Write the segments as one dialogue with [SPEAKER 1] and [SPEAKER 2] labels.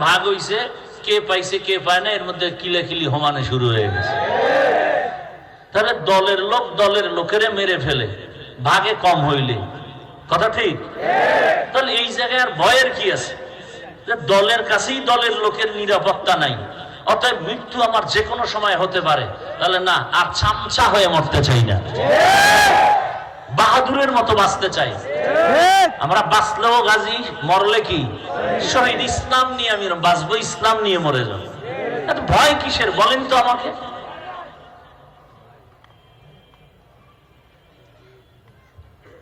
[SPEAKER 1] ভাগ হইছে, কে পাইছে কে পায় না, এর মধ্যে কিলাকিলি হোমানে শুরু হয়ে গেছে। তাহলে দলের লোক দলের লোকেরে মেরে ফেলে ভাগে কম হইলে, কথা ঠিক? তাহলে এই জায়গায় আর ভয়ের কি আছে? যে দলের কাছেই দলের লোকের নিরাপত্তা নাই, অতএব মৃত্যু আমার যে কোনো সময় হতে পারে। তাহলে না, আর চামচা হয়ে মরতে চাই না, বাহাদুরের মতো বাঁচতে চাই। আমরা বাঁচলেও গাজী, মরলে কি শহীদ। ইসলাম নিয়ে আমি বাঁচবো, ইসলাম নিয়ে মরে যাব। ভয় কিসের বলেন তো আমাকে?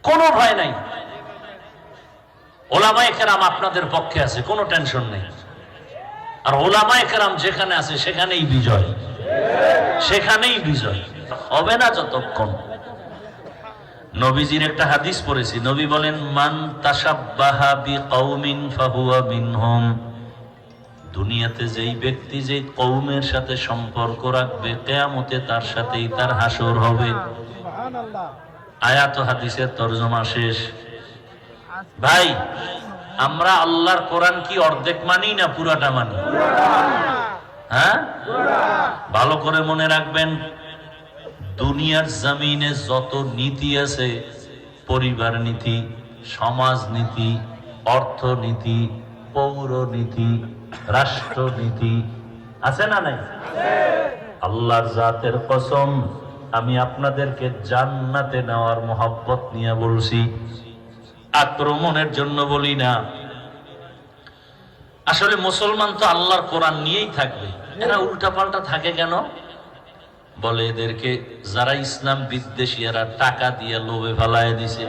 [SPEAKER 1] কোনো ভয় নাই। ওলামায়ে কেরাম আপনাদের পক্ষে আছে, কোনো টেনশন নেই। আর ওলামায়ে কেরাম যেখানে আছে সেখানেই বিজয়, সেখানেই বিজয় হবে না যতক্ষণ। নবীজির একটা হাদিস পড়েছি, নবী বলেন, মান তাশাব্বাহা বিকওমিন ফাহুয়া মিনহুম। দুনিয়াতে যেই ব্যক্তি যেই কওমের সাথে সম্পর্ক রাখবে, কিয়ামতে তার সাথেই তার হাসর হবে। আয়াত ও হাদিসের তরজমা শেষ। ভাই, আমরা আল্লাহর কোরআন কি অর্ধেক মানি না পুরাটা মানি? হ্যাঁ, ভালো করে মনে রাখবেন, দুনিয়ার জমিনে যত নীতি আছে, পরিবার নীতি, সমাজ নীতি, অর্থনীতি, পৌরনীতি, রাষ্ট্রনীতি, আছে না নাই? আল্লাহর জাতের কসম, আমি আপনাদেরকে জান্নাতে নেওয়ার মহব্বত নিয়ে বলছি, আক্রমণের জন্য বলি না। আসলে মুসলমান তো আল্লাহর কোরআন নিয়েই থাকবে। এরা উল্টা পাল্টা থাকে কেন? বলে এদেরকে যারা ইসলাম বিদ্বেষী এরা টাকা দিয়ে লোভে ফেলায় দিছে।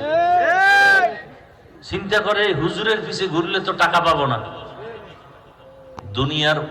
[SPEAKER 1] চিন্তা করে হুজুরের পিছে ঘুরলে তো টাকা পাবো না। দুনিয়ার